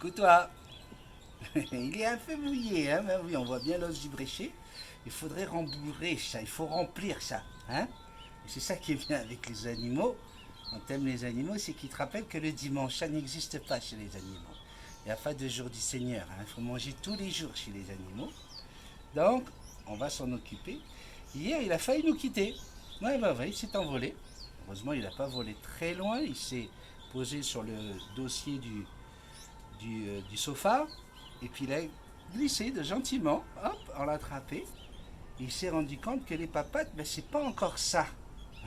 Écoute-toi, il est un peu mouillé, hein, oui, on voit bien l'os du bréchet. Il faudrait rembourrer ça, il faut remplir ça, hein. Et c'est ça qui est bien avec les animaux. Quand t'aimes les animaux, c'est qu'ils te rappellent que le dimanche, ça n'existe pas chez les animaux. Il n'y a pas de jour du Seigneur, hein. Il faut manger tous les jours chez les animaux. Donc, on va s'en occuper. Hier, il a failli nous quitter. Ouais, bah, ouais, il s'est envolé. Heureusement, il n'a pas volé très loin. Il s'est posé sur le dossier du sofa. Et puis il a glissé de gentiment. Hop, on l'a attrapé. Et il s'est rendu compte que les papates, ben, c'est pas encore ça.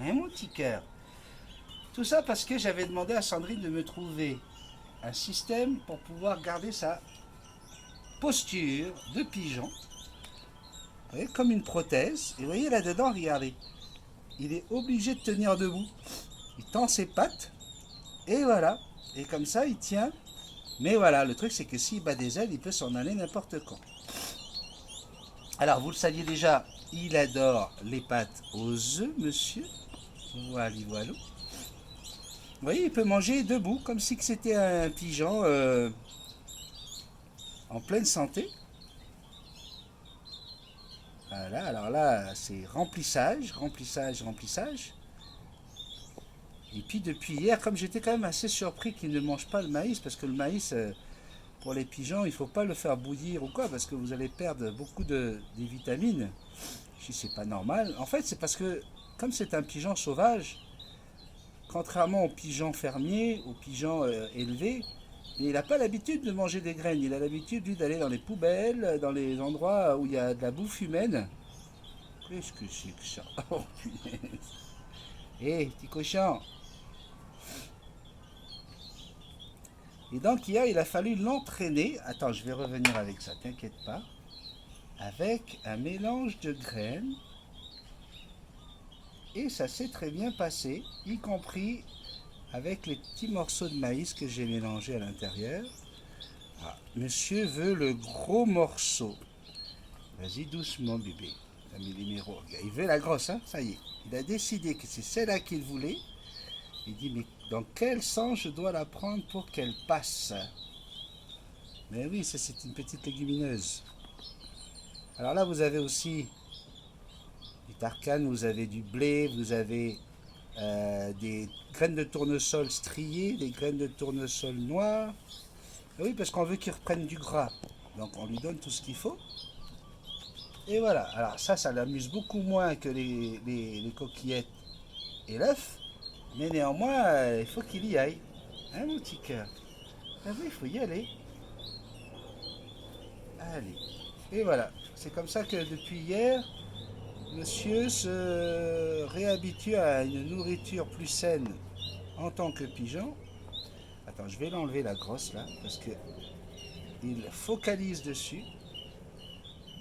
Hein, mon petit cœur. Tout ça parce que j'avais demandé à Sandrine de me trouver un système pour pouvoir garder sa posture de pigeon. Vous voyez, comme une prothèse. Et vous voyez là-dedans, regardez. Il est obligé de tenir debout. Il tend ses pattes. Et voilà. Et comme ça, il tient. Mais voilà, le truc, c'est que s'il bat des ailes, il peut s'en aller n'importe quand. Alors, vous le saviez déjà, il adore les pâtes aux œufs, monsieur. Voilà, voilà. Vous voyez, il peut manger debout, comme si c'était un pigeon en pleine santé. Voilà, alors là, c'est remplissage, remplissage, remplissage. Et puis depuis hier, comme j'étais quand même assez surpris qu'il ne mange pas le maïs, parce que le maïs, pour les pigeons, il ne faut pas le faire bouillir ou quoi, parce que vous allez perdre beaucoup des vitamines. Je dis, c'est pas normal. En fait, c'est parce que, comme c'est un pigeon sauvage, contrairement aux pigeons fermiers, aux pigeons élevés, il n'a pas l'habitude de manger des graines. Il a l'habitude, lui, d'aller dans les poubelles, dans les endroits où il y a de la bouffe humaine. Qu'est-ce que c'est que ça? Oh, punaise. Hé, petit cochon. Et donc, hier, il a fallu l'entraîner. Attends, je vais revenir avec ça, t'inquiète pas. Avec un mélange de graines. Et ça s'est très bien passé, y compris avec les petits morceaux de maïs que j'ai mélangés à l'intérieur. Ah, monsieur veut le gros morceau. Vas-y doucement bébé. T'as mis les miroirs. Il veut la grosse, hein, ça y est. Il a décidé que c'est celle-là qu'il voulait. Il dit, mais dans quel sens je dois la prendre pour qu'elle passe? Mais oui, ça c'est une petite légumineuse. Alors là, vous avez aussi du tarkane, vous avez du blé, vous avez des graines de tournesol striées, des graines de tournesol noires. Oui, parce qu'on veut qu'il reprenne du gras. Donc on lui donne tout ce qu'il faut. Et voilà. Alors ça l'amuse beaucoup moins que les coquillettes et l'œuf. Mais néanmoins, il faut qu'il y aille. Hein, mon petit cœur? Ah oui, il faut y aller. Allez. Et voilà. C'est comme ça que depuis hier, monsieur se réhabitue à une nourriture plus saine en tant que pigeon. Attends, je vais l'enlever la grosse là, parce que il focalise dessus.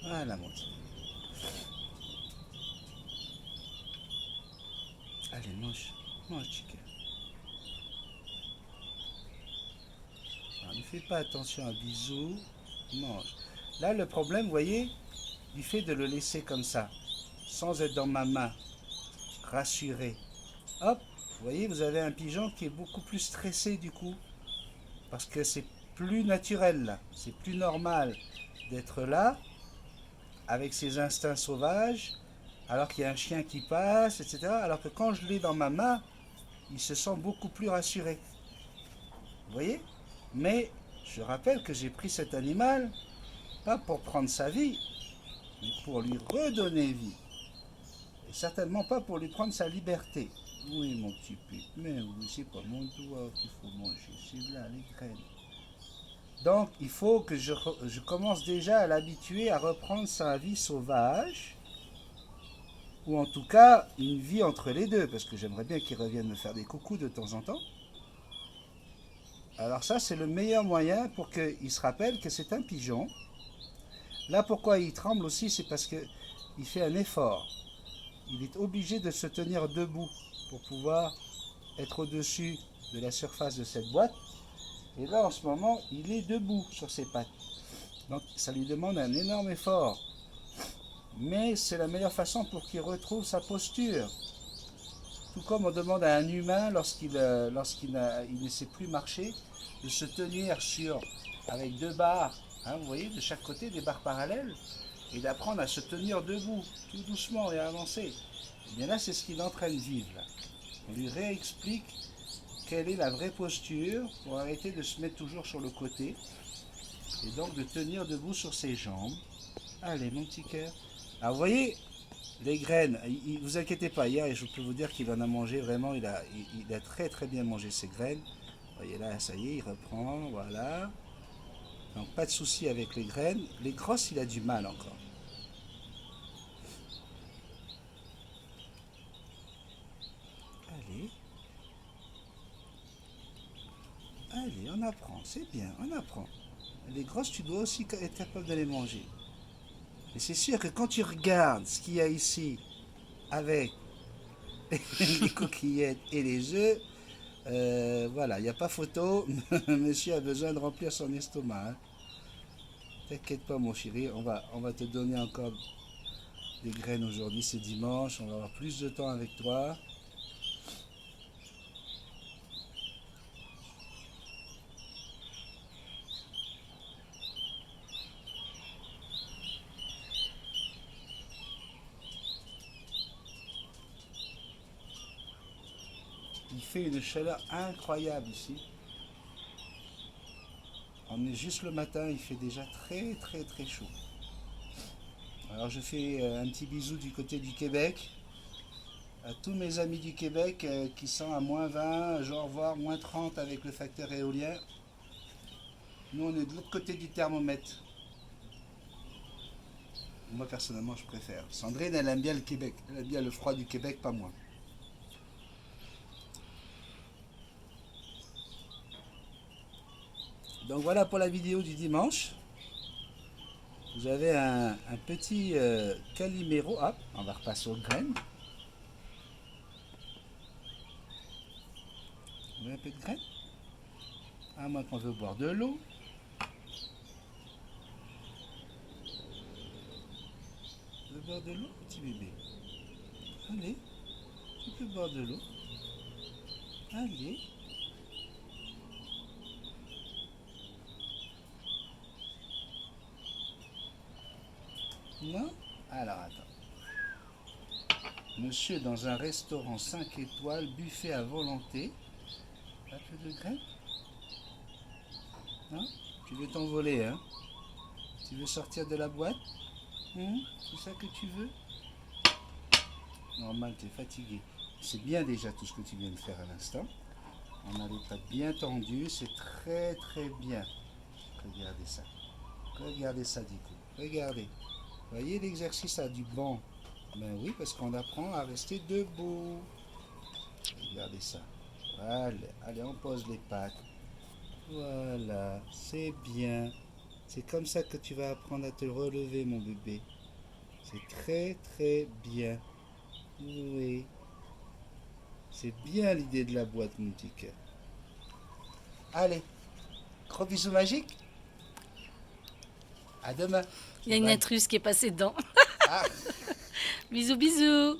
Voilà mon petit. Allez, mange. Mange, chicken. Alors, ne fais pas attention à bisous. Mange. Là, le problème, vous voyez, du fait de le laisser comme ça, sans être dans ma main, rassuré. Hop, vous voyez, vous avez un pigeon qui est beaucoup plus stressé du coup. Parce que c'est plus naturel là. C'est plus normal d'être là, avec ses instincts sauvages, alors qu'il y a un chien qui passe, etc. Alors que quand je l'ai dans ma main, il se sent beaucoup plus rassuré. Vous voyez? Mais je rappelle que j'ai pris cet animal, pas pour prendre sa vie, mais pour lui redonner vie. Et certainement pas pour lui prendre sa liberté. Oui, mon petit pute, mais oui, c'est pas mon doigt qu'il faut manger, c'est là, les graines. Donc, il faut que je commence déjà à l'habituer à reprendre sa vie sauvage, ou en tout cas une vie entre les deux, parce que j'aimerais bien qu'il revienne me faire des coucous de temps en temps. Alors ça, c'est le meilleur moyen pour qu'il se rappelle que c'est un pigeon. Là, pourquoi il tremble aussi, c'est parce qu'il fait un effort. Il est obligé de se tenir debout pour pouvoir être au-dessus de la surface de cette boîte. Et là, en ce moment, il est debout sur ses pattes. Donc, ça lui demande un énorme effort. Mais c'est la meilleure façon pour qu'il retrouve sa posture. Tout comme on demande à un humain, lorsqu'il ne sait plus marcher, de se tenir sur avec 2 barres, hein, vous voyez, de chaque côté, des barres parallèles, et d'apprendre à se tenir debout, tout doucement et à avancer. Et bien là, c'est ce qu'il est en train de vivre. Là. On lui réexplique quelle est la vraie posture pour arrêter de se mettre toujours sur le côté, et donc de tenir debout sur ses jambes. Allez, mon petit cœur. Alors, vous voyez, les graines, vous inquiétez pas, hier, je peux vous dire qu'il en a mangé vraiment, il a très très bien mangé ses graines. Vous voyez là, ça y est, il reprend, voilà. Donc pas de souci avec les graines. Les grosses, il a du mal encore. Allez. Allez, on apprend, c'est bien, on apprend. Les grosses, tu dois aussi être capable de les manger. Et c'est sûr que quand tu regardes ce qu'il y a ici avec les coquillettes et les œufs, voilà, il n'y a pas photo. Monsieur a besoin de remplir son estomac. Hein. T'inquiète pas, mon chéri, on va te donner encore des graines aujourd'hui, c'est dimanche, on va avoir plus de temps avec toi. Il fait une chaleur incroyable ici. On est juste le matin, il fait déjà très très très chaud. Alors je fais un petit bisou du côté du Québec à tous mes amis du Québec qui sont à -20, genre voire -30 avec le facteur éolien. Nous on est de l'autre côté du thermomètre. Moi personnellement je préfère. Sandrine elle aime bien le Québec, elle aime bien le froid du Québec, pas moi. Donc voilà pour la vidéo du dimanche. Vous avez un petit caliméro. Hop, on va repasser aux graines. Vous voulez un peu de graines? À moins qu'on veut boire de l'eau. Tu veux boire de l'eau, petit bébé? Allez, tu peux boire de l'eau. Allez. Non? Alors attends. Monsieur dans un restaurant 5 étoiles, buffet à volonté. Un peu de graines? Non? Tu veux t'envoler, hein? Tu veux sortir de la boîte? C'est ça que tu veux? Normal, tu es fatigué. C'est bien déjà tout ce que tu viens de faire à l'instant. On a les pattes bien tendues, c'est très très bien. Regardez ça. Regardez ça du coup. Regardez. Voyez l'exercice à du banc. Ben oui, parce qu'on apprend à rester debout. Regardez ça. Voilà. Allez, on pose les pattes. Voilà, c'est bien. C'est comme ça que tu vas apprendre à te relever, mon bébé. C'est très très bien. Oui. C'est bien l'idée de la boîte, mon petit cœur. Allez, gros bisous magiques. À demain. Il y a une Bye. intruse qui est passée dedans. Ah. Bisous, bisous.